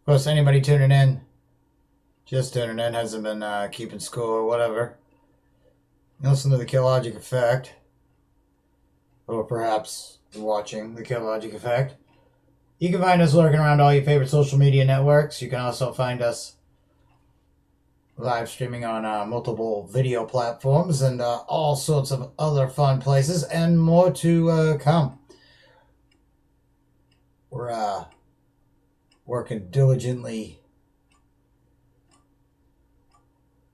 course, anybody tuning in, just tuning in, hasn't been keeping score or whatever, listen to the Killogic Effect, or perhaps watching the Killogic Effect. You can find us lurking around all your favorite social media networks. You can also find us live streaming on multiple video platforms and all sorts of other fun places, and more to come. We're working diligently,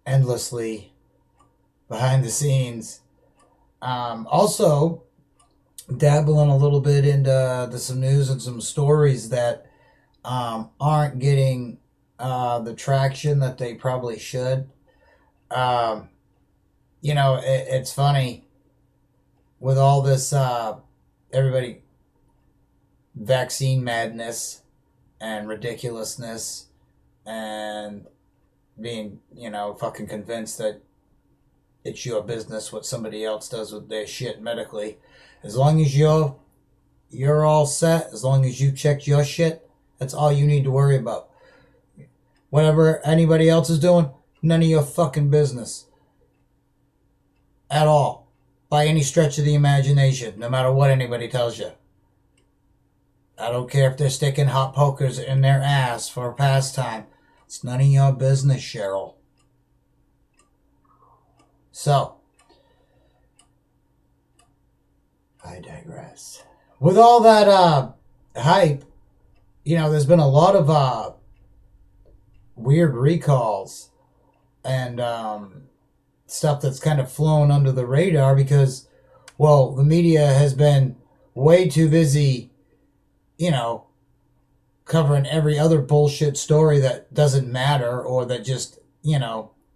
endlessly behind the scenes. Also, dabbling a little bit into some news and some stories that aren't getting the traction that they probably should. It's funny with all this everybody vaccine madness and ridiculousness and being, fucking convinced that it's your business what somebody else does with their shit medically. As long as you're all set, as long as you checked your shit, that's all you need to worry about. Whatever anybody else is doing, none of your fucking business. At all. By any stretch of the imagination, no matter what anybody tells you. I don't care if they're sticking hot pokers in their ass for a pastime. It's none of your business, Cheryl. So, I digress. With all that hype, there's been a lot of weird recalls and stuff that's kind of flown under the radar because, well, the media has been way too busy, covering every other bullshit story that doesn't matter or that just,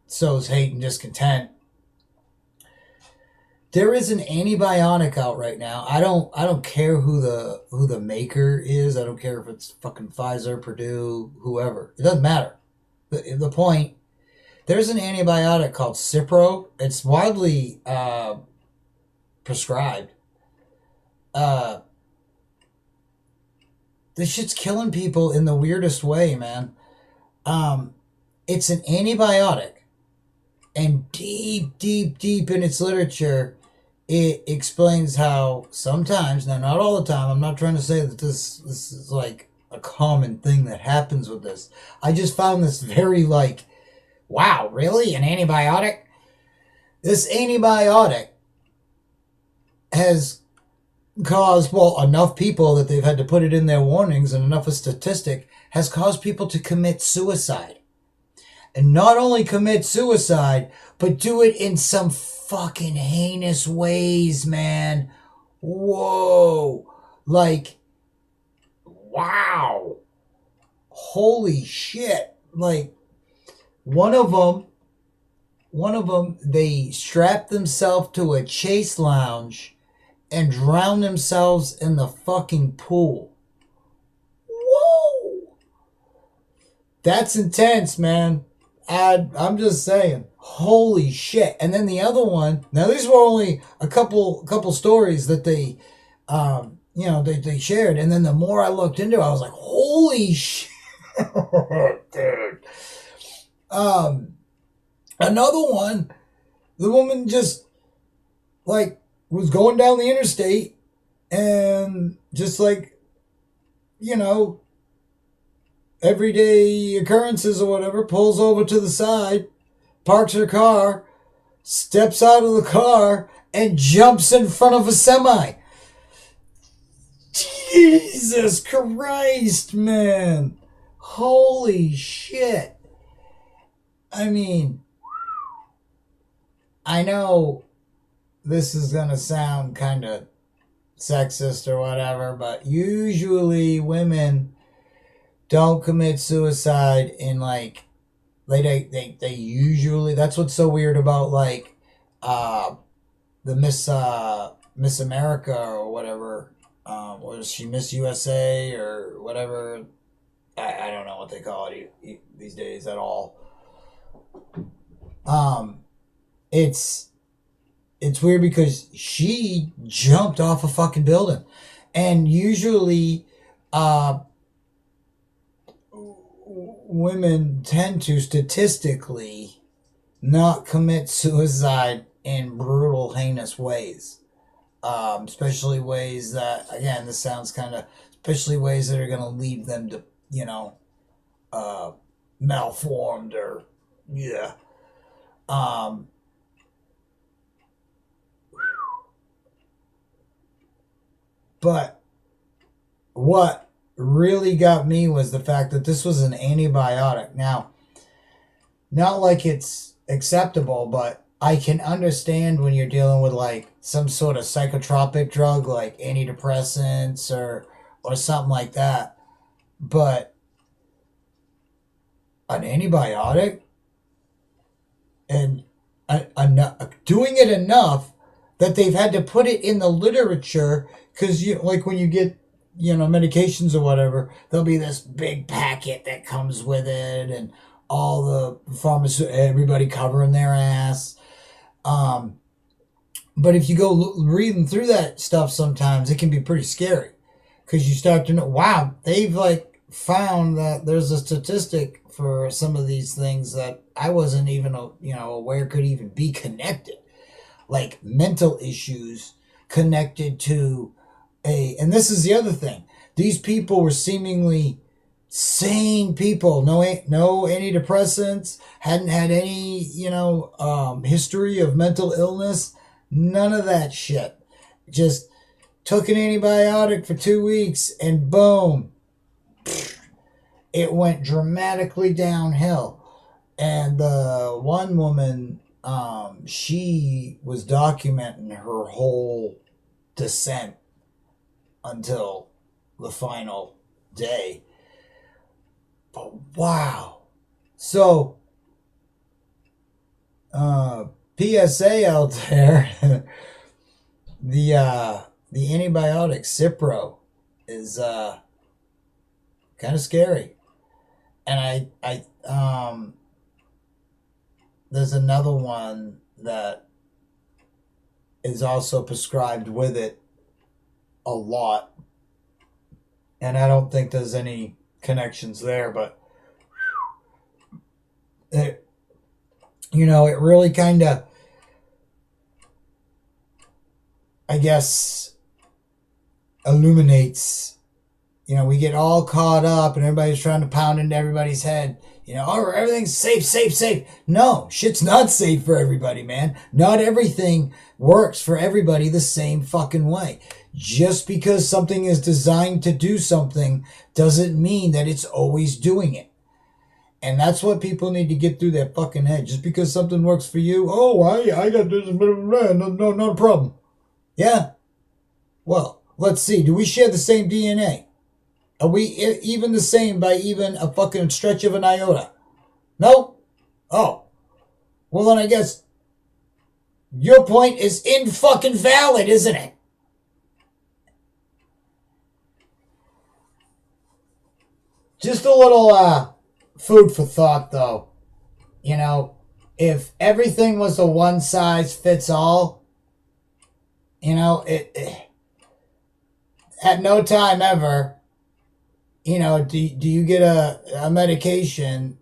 sows hate and discontent. There is an antibiotic out right now. I don't care who the maker is. I don't care if it's fucking Pfizer, Purdue, whoever. It doesn't matter. The point, there's an antibiotic called Cipro. It's widely prescribed. This shit's killing people in the weirdest way, man. It's an antibiotic. And deep, deep, deep in its literature, it explains how sometimes, now not all the time, I'm not trying to say that this is like a common thing that happens with this. I just found this very wow, really? An antibiotic? This antibiotic has caused, enough people that they've had to put it in their warnings and enough of statistic has caused people to commit suicide. And not only commit suicide, but do it in some fucking heinous ways, man. Whoa. Wow. Holy shit. One of them, they strapped themselves to a chase lounge and drowned themselves in the fucking pool. Whoa. That's intense, man. I'm just saying, holy shit. And then the other one, now these were only a couple stories that they, they shared. And then the more I looked into it, I was like, holy shit, dude. Another one, the woman just, was going down the interstate and just everyday occurrences or whatever, pulls over to the side, parks her car, steps out of the car, and jumps in front of a semi. Jesus Christ, man. Holy shit. I mean, I know this is going to sound kind of sexist or whatever, but usually women don't commit suicide in they usually, that's what's so weird about the Miss America or whatever, was she Miss USA or whatever, I don't know what they call it these days at all. It's weird because she jumped off a fucking building, and usually women tend to statistically not commit suicide in brutal, heinous ways. Especially ways that, again, this sounds kind of, especially ways that are going to leave them to, uh, malformed or, yeah. Um, but what really got me was the fact that this was an antibiotic. Now, not like it's acceptable, but I can understand when you're dealing with like some sort of psychotropic drug like antidepressants or something like that. But an antibiotic and doing it enough that they've had to put it in the literature, because you like when you get medications or whatever, there'll be this big packet that comes with it and all the everybody covering their ass. But if you go reading through that stuff, sometimes it can be pretty scary, because you start to know, wow, they've like found that there's a statistic for some of these things that I wasn't even aware could even be connected, like mental issues connected to and this is the other thing. These people were seemingly sane people, no antidepressants, hadn't had any history of mental illness, none of that shit. Just took an antibiotic for 2 weeks and boom, it went dramatically downhill. And the one woman, she was documenting her whole descent until the final day. But wow. So, PSA out there, the antibiotic Cipro is kind of scary. And I there's another one that is also prescribed with it a lot, and I don't think there's any connections there, but it really kind of, I guess, illuminates. We get all caught up and everybody's trying to pound into everybody's head, oh, everything's safe. No, shit's not safe for everybody, man. Not everything works for everybody the same fucking way. Just because something is designed to do something doesn't mean that it's always doing it. And that's what people need to get through their fucking head. Just because something works for you, oh, I got this, no, not a problem. Yeah? Well, let's see. Do we share the same DNA? Are we even the same by even a fucking stretch of an iota? No? Oh. Well, then I guess your point is fucking valid, isn't it? Just a little food for thought, though. If everything was a one size fits all, it at no time ever, do you get a medication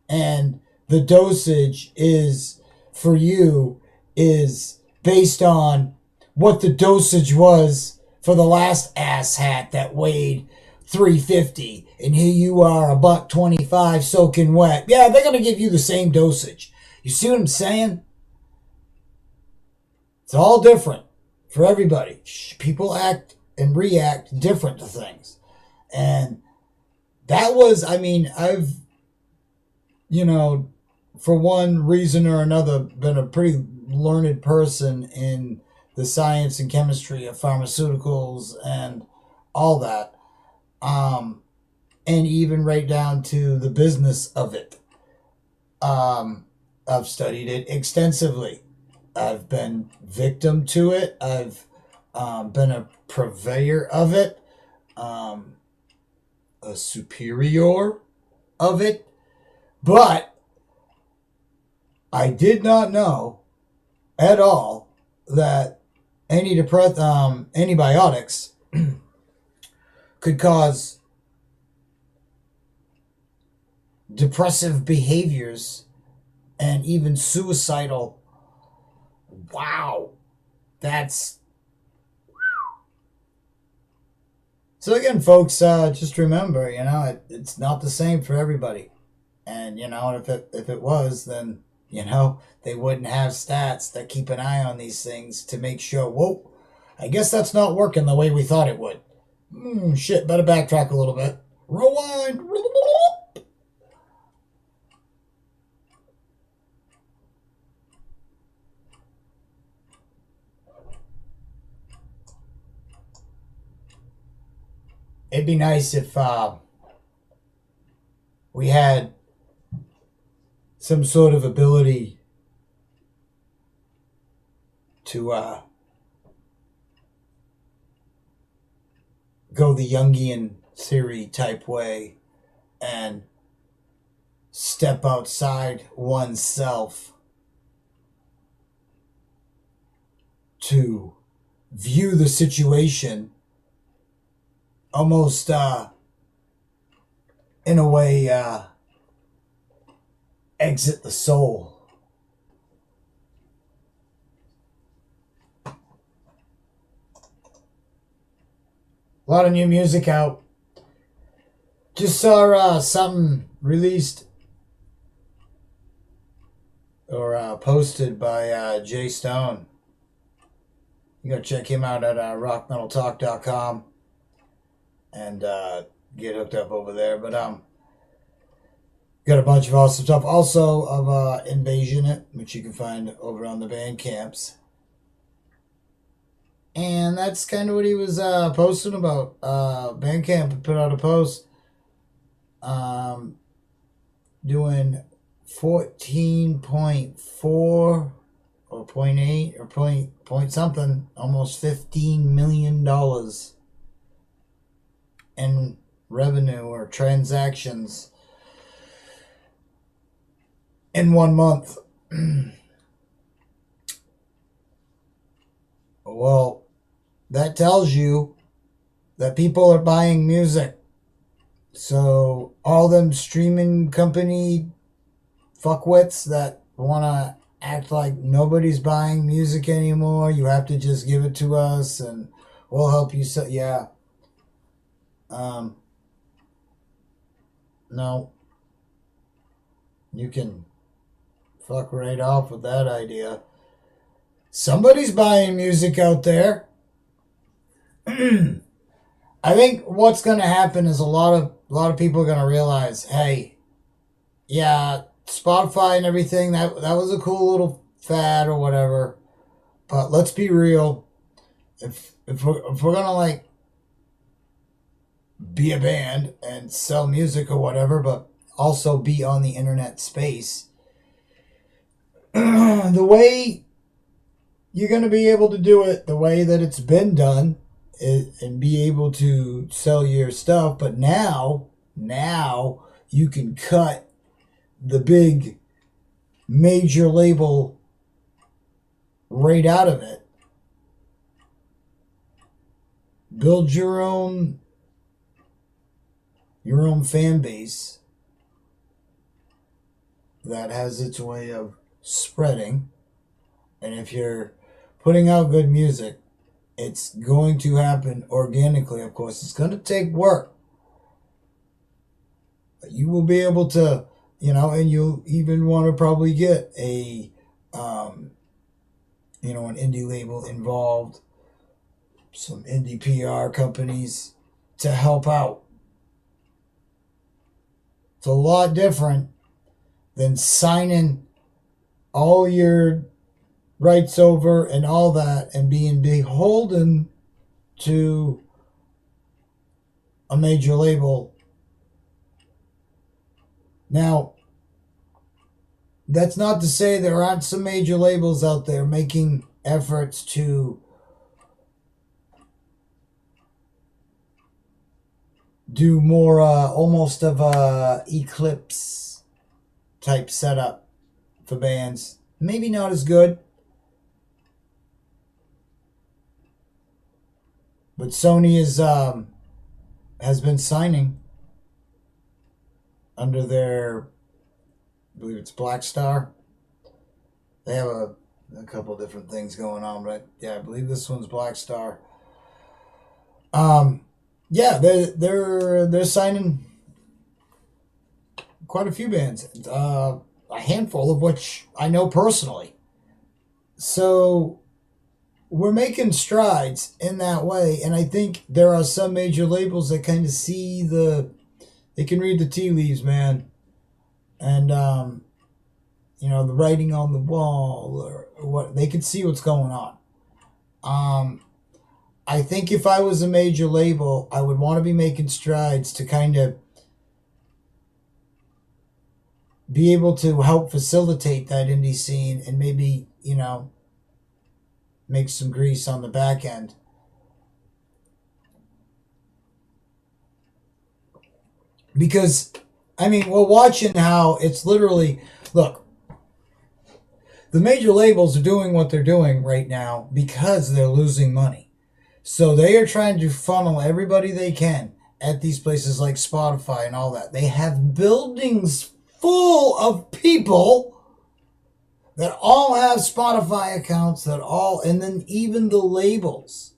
and the dosage is for you is based on what the dosage was for the last asshat that weighed 350, and here you are $1.25 soaking wet. Yeah, they're gonna give you the same dosage. You see what I'm saying? It's all different for everybody. People act and react different to things. And that was, I've, for one reason or another, been a pretty learned person in the science and chemistry of pharmaceuticals and all that. And even right down to the business of it. I've studied it extensively. I've been victim to it. I've been a purveyor of it, a superior of it. But I did not know at all that antibiotics could cause depressive behaviors and even suicidal. Wow. That's... So again, folks, just remember, it's not the same for everybody. And, if it was, then, they wouldn't have stats that keep an eye on these things to make sure, whoa, I guess that's not working the way we thought it would. Shit, better backtrack a little bit. Rewind. It'd be nice if we had some sort of ability to go the Jungian theory type way and step outside oneself to view the situation almost in a way exit the soul. A lot of new music out. Just saw something released or posted by Jay Stone. You go check him out at rockmetaltalk.com and get hooked up over there. But got a bunch of awesome stuff. Also of Invasion It, which you can find over on the Bandcamps. And that's kind of what he was posting about. Bandcamp put out a post doing 14.4 or 0.8 or point something, almost $15 million in revenue or transactions in 1 month. Well, that tells you that people are buying music. So all them streaming company fuckwits that want to act like nobody's buying music anymore, you have to just give it to us and we'll help you sell. Yeah. No. You can fuck right off with that idea. Somebody's buying music out there. I think what's going to happen is a lot of people are going to realize, hey, yeah, Spotify and everything, that was a cool little fad or whatever. But let's be real. If we're going to like be a band and sell music or whatever, but also be on the internet space, the way you're going to be able to do it, the way that it's been done, and be able to sell your stuff. But now you can cut the big major label right out of it. Build your own fan base that has its way of spreading. And if you're putting out good music, it's going to happen organically. Of course, it's going to take work. But you will be able to, and you'll even want to probably get an indie label involved, some indie PR companies to help out. It's a lot different than signing all your rights over and all that and being beholden to a major label. Now, that's not to say there aren't some major labels out there making efforts to do more almost of a Eclipse type setup for bands. Maybe not as good, but Sony has been signing under their, I believe it's Black Star. They have a couple different things going on, but yeah, I believe this one's Black Star. Yeah, they're signing quite a few bands, a handful of which I know personally. So we're making strides in that way, and I think there are some major labels that kind of see they can read the tea leaves, man, and the writing on the wall, or what they can see what's going on. I think if I was a major label, I would want to be making strides to kind of be able to help facilitate that indie scene and maybe, make some grease on the back end. Because, I mean, we're watching how it's literally, look, the major labels are doing what they're doing right now because they're losing money. So they are trying to funnel everybody they can at these places like Spotify and all that. They have buildings full of people that all have Spotify accounts, and then even the labels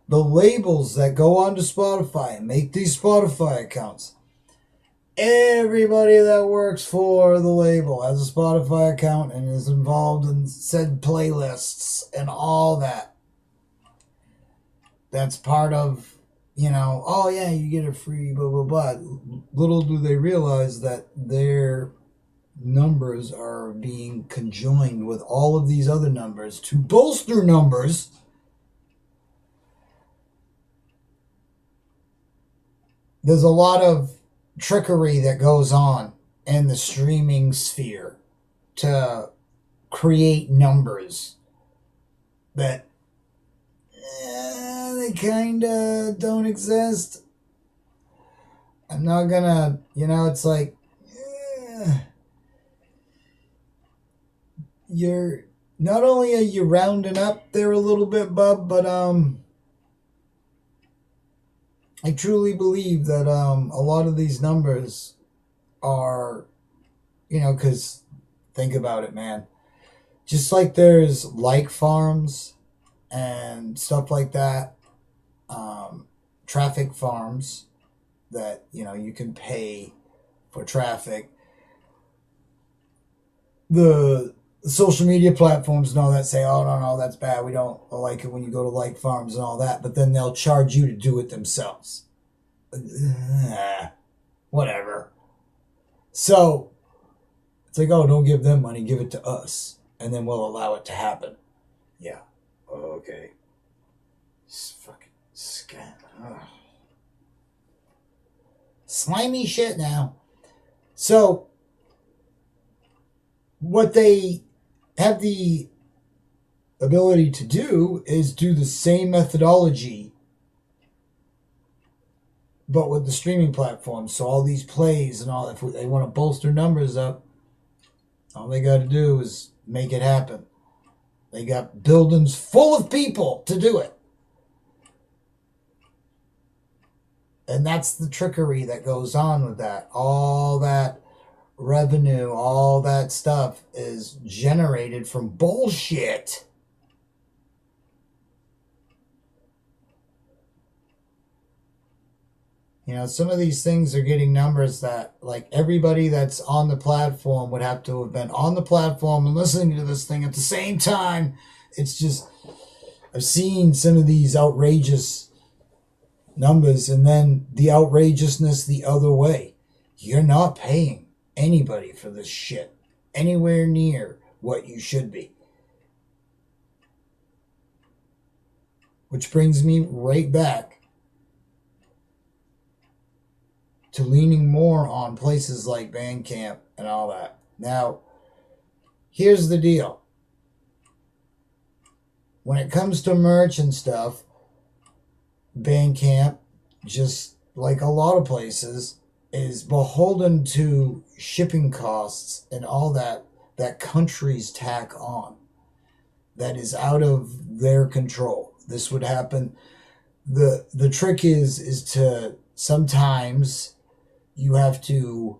that go onto Spotify and make these Spotify accounts. Everybody that works for the label has a Spotify account and is involved in said playlists and all that. That's part of, oh yeah, you get it free, blah, blah, blah. Little do they realize that their numbers are being conjoined with all of these other numbers to bolster numbers. There's a lot of trickery that goes on in the streaming sphere to create numbers that they kind of don't exist. I'm not gonna, it's like you're not only are you rounding up there a little bit, bub, but I truly believe that a lot of these numbers are, because think about it, man. Just like there's like farms and stuff like that, traffic farms that, you can pay for traffic. The social media platforms and all that say, oh, no, that's bad. We don't like it when you go to like farms and all that. But then they'll charge you to do it themselves. Whatever. So it's like, oh, don't give them money. Give it to us. And then we'll allow it to happen. Yeah. Okay. It's fucking scam. Ugh. Slimy shit now. So what they have the ability to do is do the same methodology, but with the streaming platforms. So all these plays and all, if they want to bolster numbers up, all they got to do is make it happen. They got buildings full of people to do it. And that's the trickery that goes on with that. All that revenue, all that stuff is generated from bullshit. Some of these things are getting numbers that, like, everybody that's on the platform would have to have been on the platform and listening to this thing at the same time. It's just, I've seen some of these outrageous numbers, and then the outrageousness the other way. You're not paying anybody for this shit anywhere near what you should be. Which brings me right back to leaning more on places like Bandcamp and all that. Now, here's the deal. When it comes to merch and stuff, Bandcamp, just like a lot of places, is beholden to shipping costs and all that countries tack on. That is out of their control. This would happen. The trick is to sometimes you have to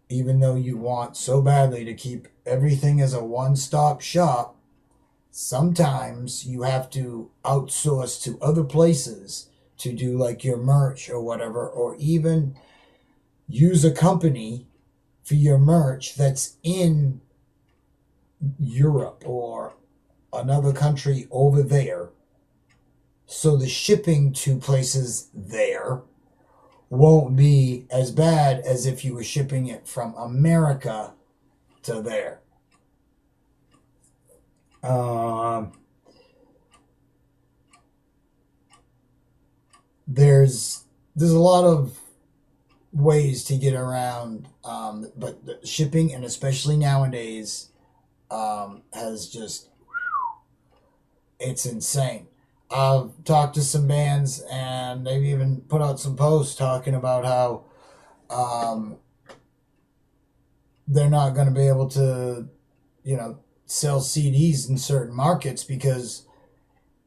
even though you want so badly to keep everything as a one-stop shop, sometimes you have to outsource to other places to do like your merch or whatever, or even use a company for your merch that's in Europe or another country over there. So the shipping to places there won't be as bad as if you were shipping it from America to there. There's a lot of ways to get around, but the shipping, and especially nowadays, has just, it's insane. I've talked to some bands, and they've even put out some posts talking about how they're not going to be able to, sell CDs in certain markets because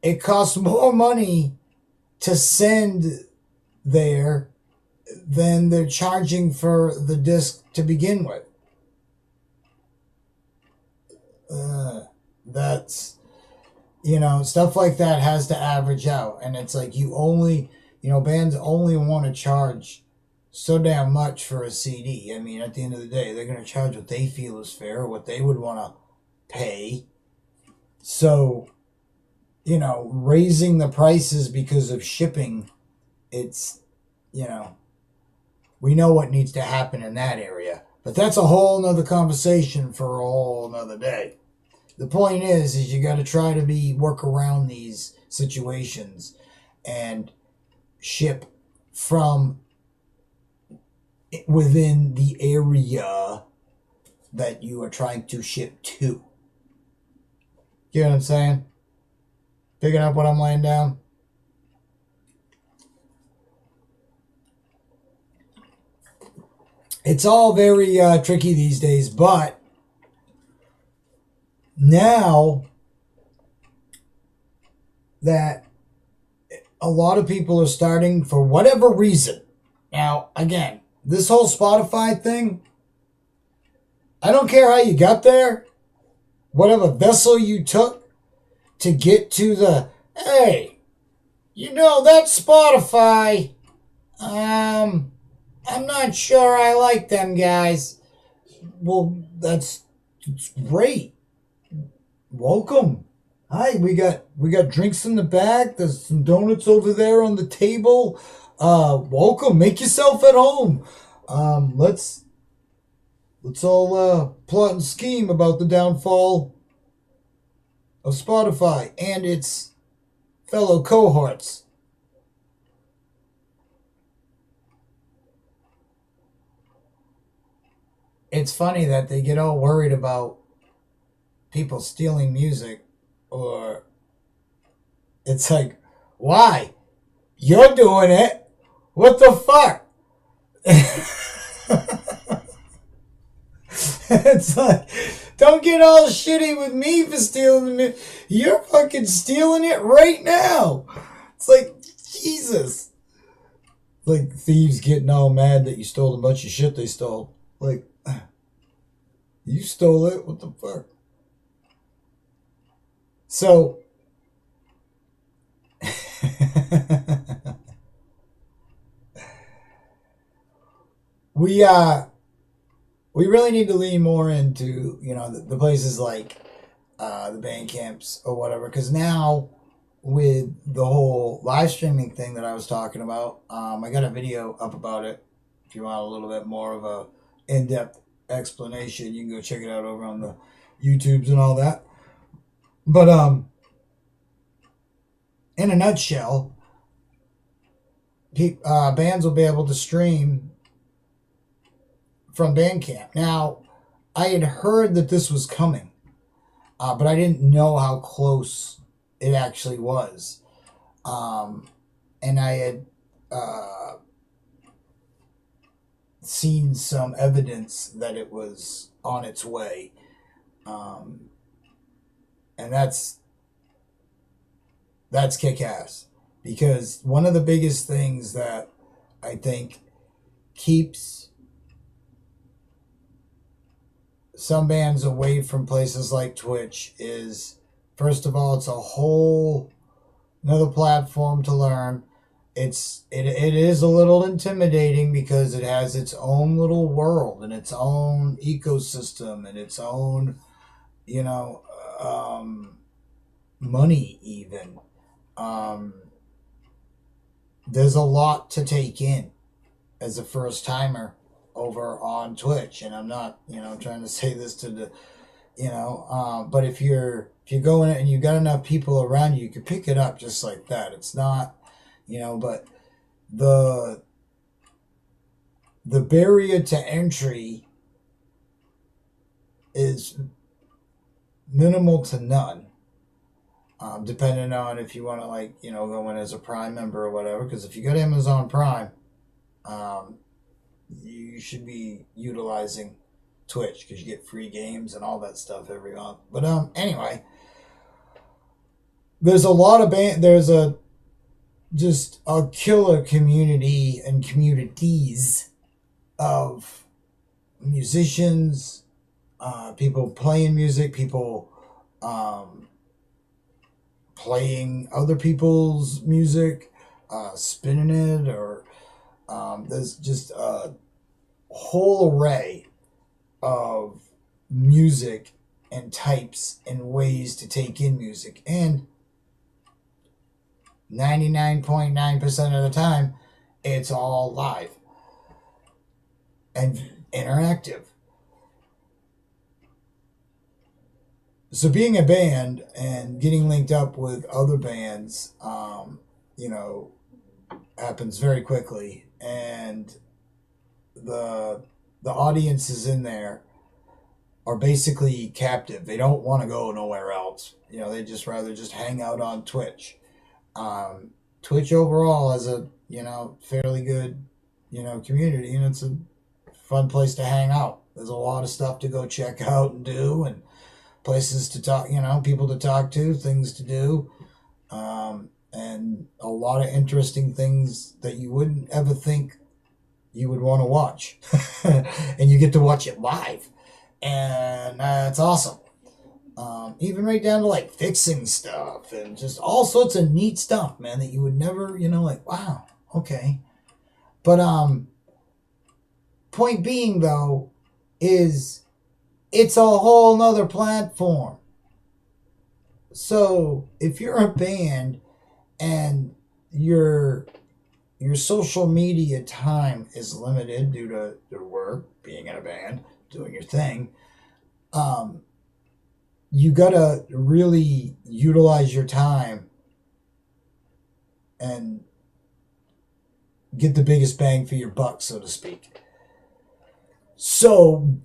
it costs more money to send there than they're charging for the disc to begin with. That's, stuff like that has to average out. And it's like bands only want to charge so damn much for a CD. I mean, at the end of the day, they're going to charge what they feel is fair, or what they would want to pay. So, raising the prices because of shipping, it's, we know what needs to happen in that area. But that's a whole nother conversation for a whole nother day. The point is you got to try to work around these situations and ship from within the area that you are trying to ship to. You know what I'm saying? Picking up what I'm laying down? It's all very tricky these days, but now that a lot of people are starting, for whatever reason. Now, again, this whole Spotify thing, I don't care how you got there, whatever vessel you took to get to the, hey, that's Spotify. I'm not sure I like them guys. Well, that's great. Welcome. Hi, we got drinks in the back. There's some donuts over there on the table. Welcome. Make yourself at home. Let's all plot and scheme about the downfall of Spotify and its fellow cohorts. It's funny that they get all worried about people stealing music, or it's like, why? You're doing it. What the fuck? It's like, don't get all shitty with me for stealing it. You're fucking stealing it right now. It's like, Jesus. Like thieves getting all mad that you stole a bunch of shit they stole. Like, you stole it? What the fuck? So, we really need to lean more into, the places like the Bandcamps or whatever, because now with the whole live streaming thing that I was talking about, I got a video up about it. If you want a little bit more of a in-depth explanation, you can go check it out over on the YouTubes and all that. But in a nutshell, bands will be able to stream from Bandcamp. Now, I had heard that this was coming, but I didn't know how close it actually was. And I had seen some evidence that it was on its way. And that's kick-ass. Because one of the biggest things that I think keeps some bands away from places like Twitch is, first of all, it's a whole another platform to learn. It is a little intimidating because it has its own little world and its own ecosystem and its own, you know, money even. There's a lot to take in as a first timer over on Twitch, and I'm not, trying to say this to the, but if you're going and you got enough people around you, you can pick it up just like that. It's not, but the barrier to entry is minimal to none, depending on if you want to go in as a Prime member or whatever. Because if you got Amazon Prime, you should be utilizing Twitch because you get free games and all that stuff every month. But anyway, there's a lot of there's just a killer community and communities of musicians, people playing music, people playing other people's music, spinning it, or there's just a whole array of music and types and ways to take in music. And 99.9% of the time, it's all live and interactive. So being a band and getting linked up with other bands, happens very quickly, and the audiences in there are basically captive. They don't want to go nowhere else. They just rather just hang out on Twitch. Twitch overall has a fairly good community, and it's a fun place to hang out. There's a lot of stuff to go check out and do, and places to talk, people to talk to, things to do, and a lot of interesting things that you wouldn't ever think you would want to watch. And you get to watch it live, and it's awesome. Even right down to fixing stuff and just all sorts of neat stuff, man, that you would never, wow, okay. But point being though is it's a whole nother platform. So if you're a band and your social media time is limited due to your work, being in a band, doing your thing, you gotta really utilize your time and get the biggest bang for your buck, so to speak. So,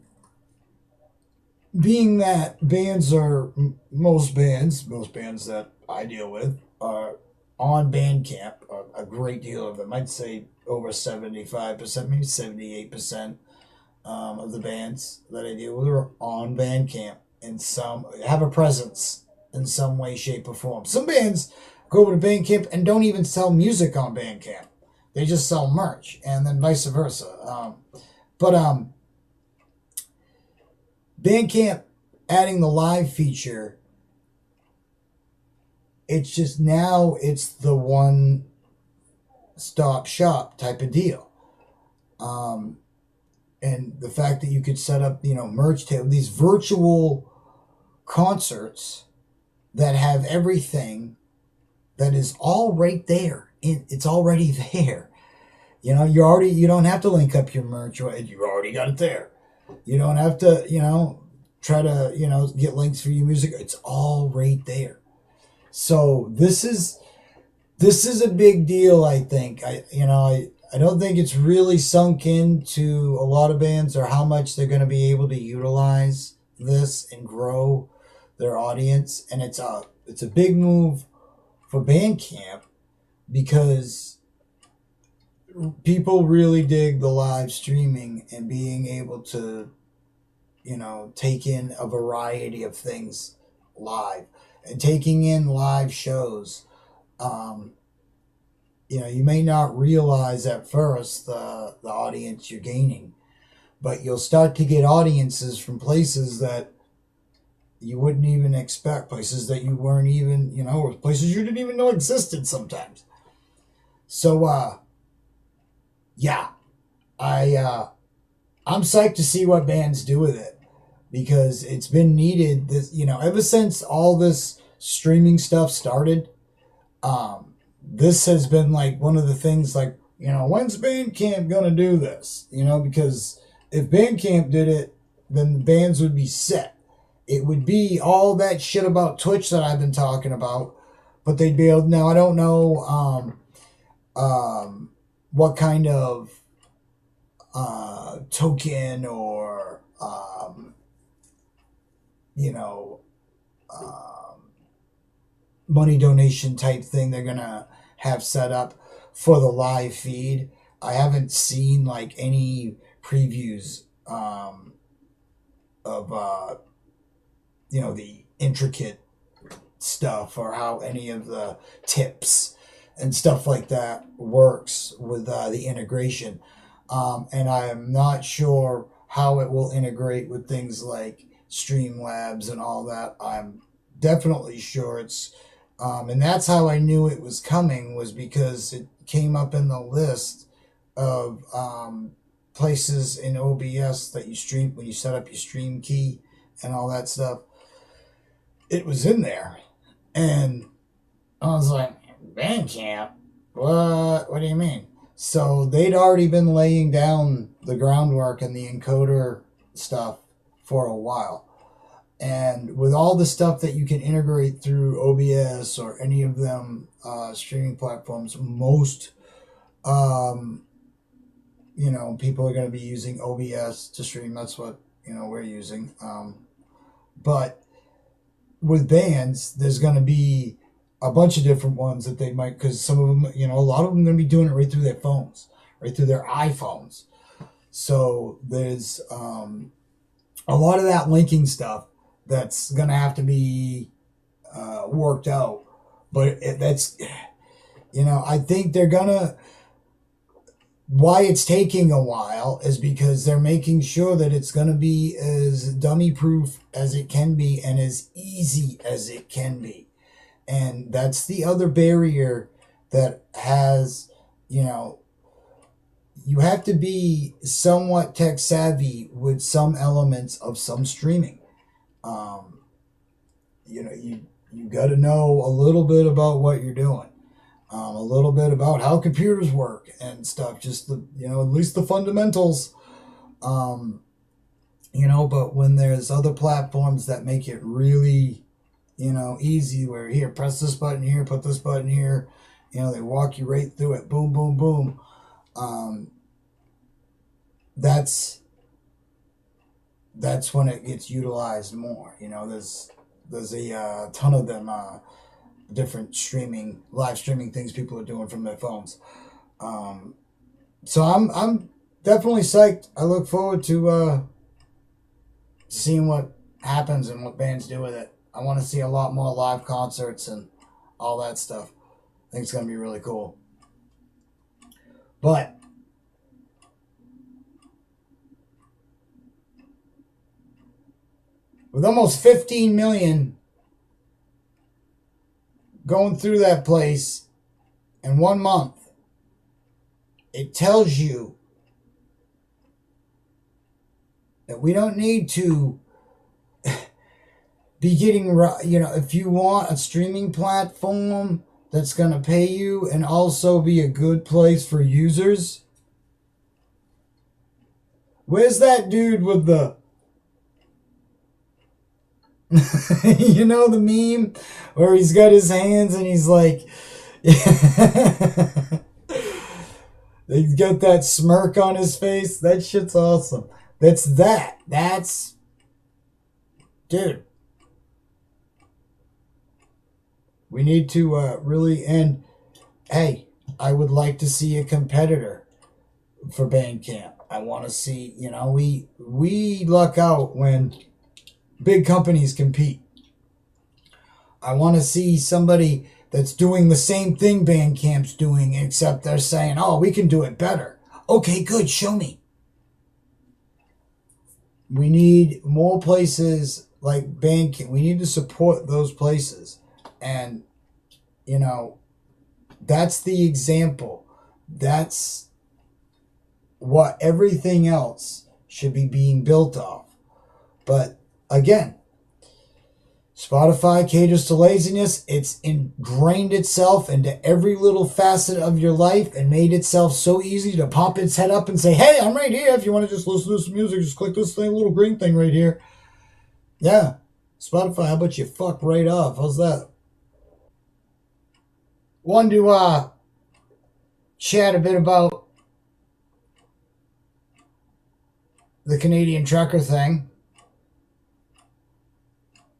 being that most bands that I deal with are on Bandcamp, a great deal of them, I'd say over 75%, maybe 78% of the bands that I deal with are on Bandcamp. And some have a presence in some way, shape, or form. Some bands go over to Bandcamp and don't even sell music on Bandcamp. They just sell merch, and then vice versa. But Bandcamp adding the live feature, it's just now it's the one-stop shop type of deal. And the fact that you could set up, merch table, these virtual concerts that have everything that is all right there. It's already there. You don't have to link up your merch. You already got it there. You don't have to, try to, get links for your music. It's all right there. So this is a big deal, I think. I don't think it's really sunk into a lot of bands or how much they're going to be able to utilize this and grow their audience. And it's a big move for Bandcamp because people really dig the live streaming and being able to, take in a variety of things live and taking in live shows. You may not realize at first the audience you're gaining, but you'll start to get audiences from places that you wouldn't even expect, places that you weren't even, or places you didn't even know existed sometimes. So, yeah, I'm psyched to see what bands do with it, because it's been needed. This, ever since all this streaming stuff started, this has been like one of the things, like, when's Bandcamp gonna do this? Because if Bandcamp did it, then the bands would be set. It would be all that shit about Twitch that I've been talking about, but they'd be able. Now I don't know what kind of token or money donation type thing they're gonna have set up for the live feed. I haven't seen like any previews of the intricate stuff, or how any of the tips and stuff like that works with the integration. And I am not sure how it will integrate with things like Streamlabs and all that. I'm definitely sure it's, and that's how I knew it was coming, was because it came up in the list of places in OBS that you stream, when you set up your stream key and all that stuff. It was in there, and I was like, Bandcamp? What do you mean? So they'd already been laying down the groundwork and the encoder stuff for a while. And with all the stuff that you can integrate through OBS or any of them streaming platforms, most people are going to be using OBS to stream. That's what we're using. But with bands, there's going to be a bunch of different ones that they might, because some of them, a lot of them are going to be doing it right through their phones, right through their iPhones. So there's a lot of that linking stuff that's going to have to be worked out. But that's, I think they're going to, why it's taking a while is because they're making sure that it's going to be as dummy proof as it can be and as easy as it can be. And that's the other barrier that has, you have to be somewhat tech savvy with some elements of some streaming. You got to know a little bit about what you're doing. A little bit about how computers work and stuff, just the, at least the fundamentals, but when there's other platforms that make it really, easy, where here, press this button here, put this button here, they walk you right through it, boom, boom, boom. That's when it gets utilized more. There's a ton of them, different live streaming things people are doing from their phones. So I'm definitely psyched. I look forward to seeing what happens and what bands do with it. I want to see a lot more live concerts and all that stuff. I think it's going to be really cool. But with almost 15 million going through that place in 1 month, it tells you that we don't need to be getting, if you want a streaming platform that's going to pay you and also be a good place for users. Where's that dude with the the meme where he's got his hands and he's like, he's got that smirk on his face? That shit's awesome. That's, dude. We need to really, and hey, I would like to see a competitor for Bandcamp. I want to see, we luck out when big companies compete. I want to see somebody that's doing the same thing Bandcamp's doing, except they're saying, oh, we can do it better. Okay, good, show me. We need more places like Bandcamp. We need to support those places. And, you know, that's the example. That's what everything else should be being built off. But again, Spotify caters to laziness. It's ingrained itself into every little facet of your life and made itself so easy to pop its head up and say, hey, I'm right here. If you want to just listen to some music, just click this thing, little green thing right here. Yeah. Spotify, how about you fuck right off? How's that? Wanted to chat a bit about the Canadian trucker thing.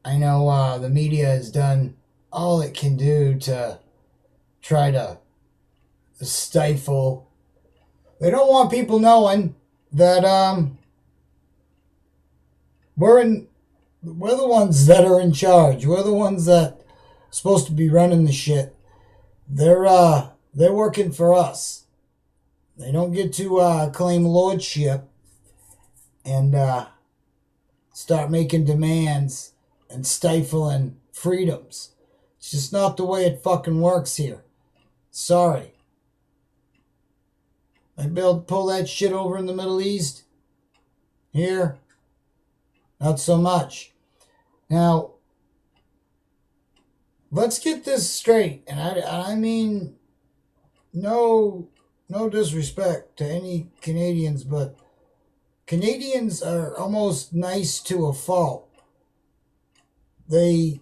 I know the media has done all it can do to try to stifle. They don't want people knowing that we're the ones that are in charge. We're the ones that are supposed to be running the shit. They're working for us. They don't get to claim lordship and start making demands and stifling freedoms. It's just not the way it fucking works here. Sorry. I'd be able to pull that shit over in the Middle East. Here, not so much. Now, let's get this straight. And I mean, no disrespect to any Canadians, but Canadians are almost nice to a fault. They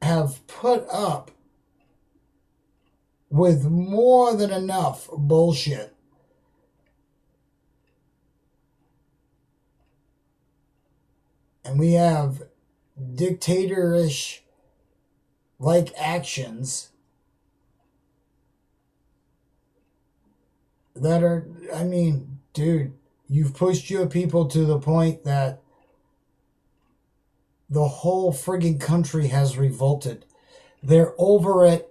have put up with more than enough bullshit. And we have dictatorish like actions that are, I mean, dude, you've pushed your people to the point that the whole friggin' country has revolted. They're over it.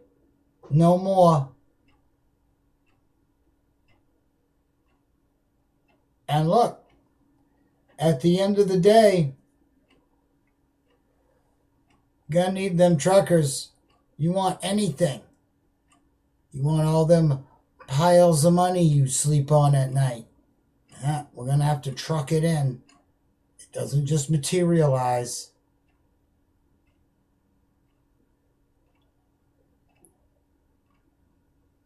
No more. And look, at the end of the day, gonna need them truckers. You want anything. You want all them piles of money you sleep on at night. Yeah, we're gonna have to truck it in. It doesn't just materialize.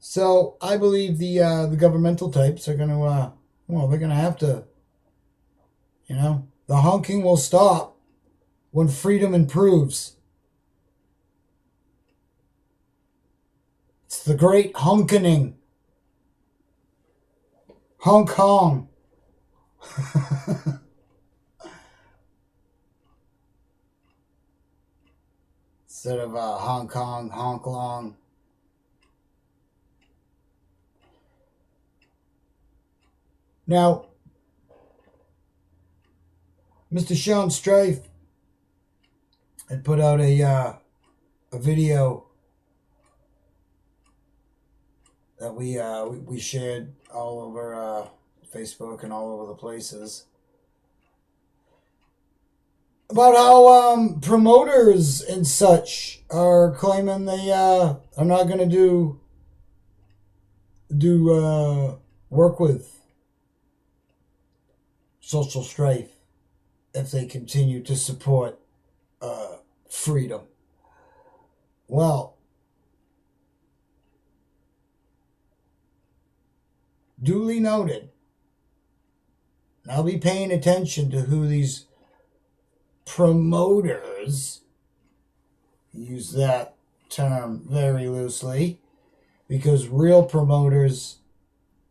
So I believe the governmental types are gonna they're gonna have to, the honking will stop when freedom improves. It's the great honkening. Hong Kong. Instead of Hong Kong, honk long. Now, Mr. Sean Strife had put out a video that we shared all over Facebook and all over the places about how promoters and such are claiming they are not going to do work with social strife if they continue to support freedom. Well, duly noted. And I'll be paying attention to who these promoters, use that term very loosely, because real promoters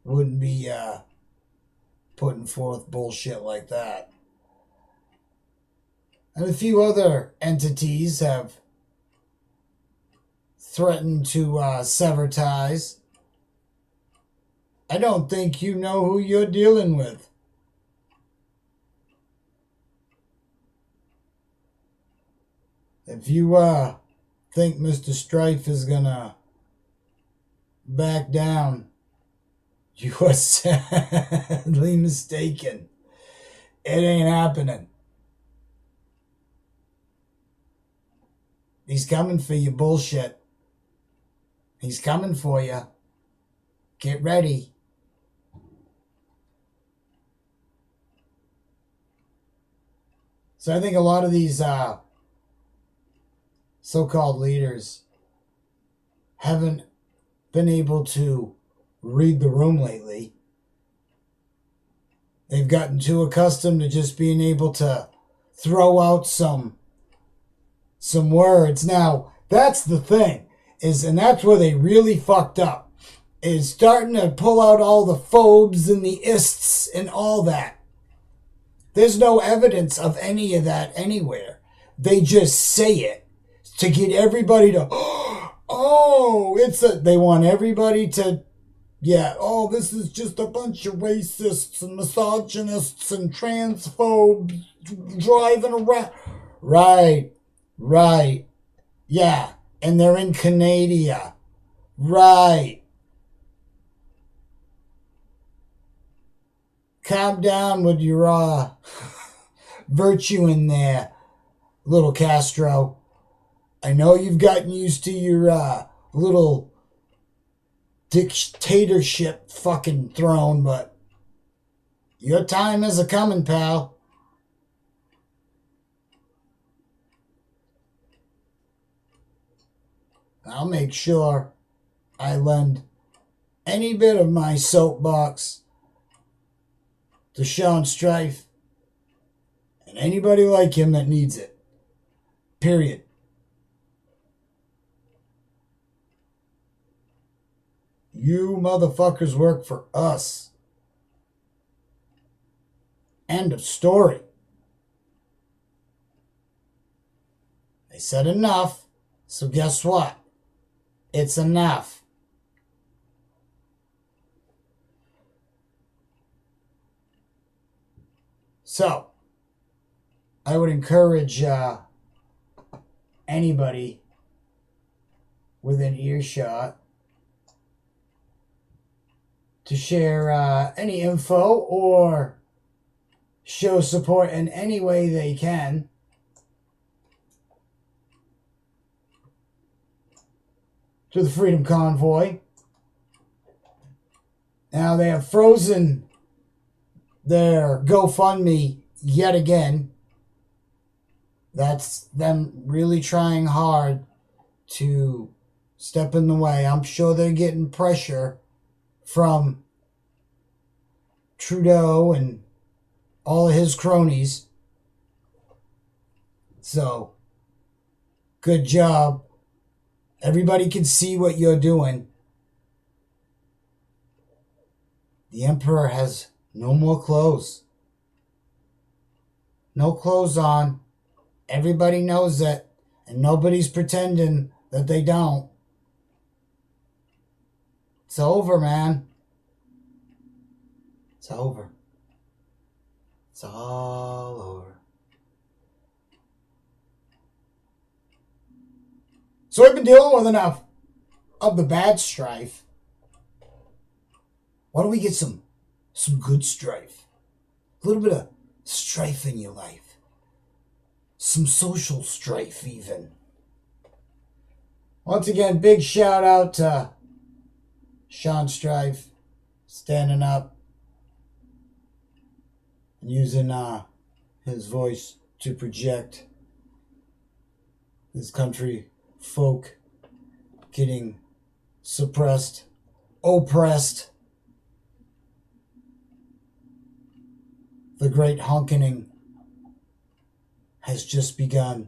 wouldn't be putting forth bullshit like that. And a few other entities have threatened to sever ties. I don't think you know who you're dealing with. If you think Mr. Strife is gonna back down You are sadly mistaken. It ain't happening. He's coming for you, bullshit. He's coming for you. Get ready. So I think a lot of these so-called leaders haven't been able to read the room lately. They've gotten too accustomed to just being able to throw out some words. Now, that's the thing, and that's where they really fucked up, is starting to pull out all the phobes and the ists and all that. There's no evidence of any of that anywhere. They just say it to get everybody to, they want everybody to, this is just a bunch of racists and misogynists and transphobes driving around. Right. Yeah. And they're in Canada. Right. Calm down with your virtue in there, little Castro. I know you've gotten used to your little dictatorship fucking throne, but your time is a-coming, pal. I'll make sure I lend any bit of my soapbox to Sean Strife and anybody like him that needs it. Period. You motherfuckers work for us. End of story. They said enough, so guess what? It's enough. So, I would encourage anybody within earshot to share any info or show support in any way they can. To the Freedom Convoy. Now they have frozen their GoFundMe yet again. That's them really trying hard to step in the way. I'm sure they're getting pressure from Trudeau and all of his cronies. So, good job. Everybody can see what you're doing. The Emperor has no more clothes. No clothes on. Everybody knows it, and nobody's pretending that they don't. It's over, man. It's over. It's all over. So I've been dealing with enough of the bad strife. Why don't we get some good strife? A little bit of strife in your life. Some social strife even. Once again, big shout out to Sean Strife standing up and using his voice to project his country folk getting suppressed, oppressed. The great honkening has just begun.